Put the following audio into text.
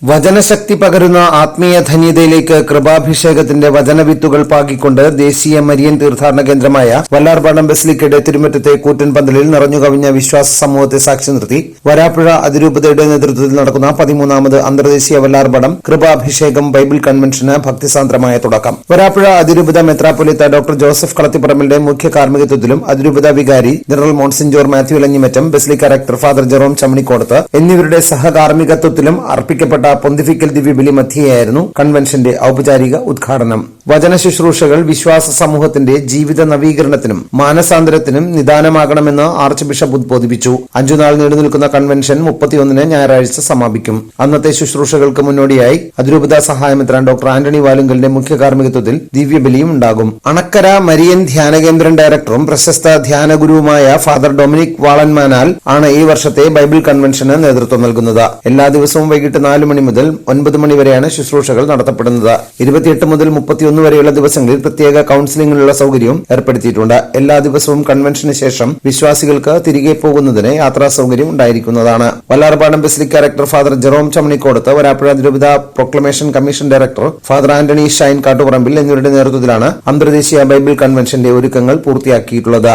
വചനശക്തി പകരുന്ന ആത്മീയ ധന്യതയിലേക്ക് കൃപാഭിഷേകത്തിന്റെ വചനവിത്തുകൾ പാകിക്കൊണ്ട് ദേശീയ മരിയൻ തീർത്ഥാടന കേന്ദ്രമായ വല്ലാർപാടം ബസിലിക്കയുടെ തിരുമുറ്റത്തെ കൂറ്റൻ പന്തലിൽ നിറഞ്ഞുകവിഞ്ഞ വിശ്വാസ സമൂഹത്തെ സാക്ഷി നിർത്തി വരാപ്പുഴ അതിരൂപതയുടെ നേതൃത്വത്തിൽ നടക്കുന്ന 13ാമത് അന്തർദേശീയ വല്ലാർപാടം കൃപാഭിഷേകം ബൈബിൾ കൺവെൻഷന് ഭക്തിസാന്ദ്രമായ തുടക്കം. വരാപ്പുഴ അതിരൂപത മെത്രാപ്പൊലീത്ത ഡോക്ടർ ജോസഫ് കളത്തിപ്പറമ്പിലിന്റെ മുഖ്യ കാർമ്മികത്വത്തിലും അതിരൂപത വികാരി general monsignor Mathew Lanjimattam, basilica rector father Jerome Chamanikodath എന്നിവരുടെ സഹകാർമ്മികത്വത്തിലും അർപ്പിക്കപ്പെട്ട പൊന്തിഫിക്കൽ ദിവ്യബലി മധ്യേയായിരുന്നു കൺവെൻഷന്റെ ഔപചാരിക ഉദ്ഘാടനം. വചന ശുശ്രൂഷകൾ വിശ്വാസ സമൂഹത്തിന്റെ ജീവിത നവീകരണത്തിനും മാനസാന്തരത്തിനും നിദാനമാകണമെന്ന് ആർച്ച് ബിഷപ്പ് ഉദ്ബോധിപ്പിച്ചു. 5 നാൾ നീണ്ടുനിൽക്കുന്ന കൺവെൻഷൻ 31 ഞായറാഴ്ച സമാപിക്കും. അന്നത്തെ ശുശ്രൂഷകൾക്ക് മുന്നോടിയായി അതിരൂപത സഹായമെത്രാൻ ഡോക്ടർ ആന്റണി വാലുങ്കലിന്റെ മുഖ്യ കാർമ്മികത്വത്തിൽ ദിവ്യബലിയും ഉണ്ടാകും. അണക്കര മരിയൻ ധ്യാനകേന്ദ്രം ഡയറക്ടറും പ്രശസ്ത ധ്യാനഗുരുവുമായ ഫാദർ ഡൊമിനിക് വാളന്മാനാൽ ആണ് ഈ വർഷത്തെ ബൈബിൾ കൺവെൻഷന് നേതൃത്വം നൽകുന്നത്. എല്ലാ ദിവസവും വൈകിട്ട് 4 മണി മുതൽ 9 മണി വരെയാണ് ശുശ്രൂഷകൾ നടത്തപ്പെടുന്നത്. 28 മുതൽ 31 വരെയുള്ള ദിവസങ്ങളിൽ പ്രത്യേക കൌൺസിലിംഗിനുള്ള സൗകര്യവും ഏർപ്പെടുത്തിയിട്ടുണ്ട്. എല്ലാ ദിവസവും കൺവെൻഷന് ശേഷം വിശ്വാസികൾക്ക് തിരികെ പോകുന്നതിന് യാത്രാ സൗകര്യം ഉണ്ടായിരിക്കുന്നതാണ്. Vallarpadam basilica rector father Jerome Chamanikodath, Varapuzha അതിരൂപത proclamation commission director father Antony Shine Kattuparambil എന്നിവരുടെ നേതൃത്വത്തിലാണ് അന്തർദേശീയ ബൈബിൾ കൺവെൻഷന്റെ ഒരുക്കങ്ങൾ പൂർത്തിയാക്കിയിട്ടുള്ളത്.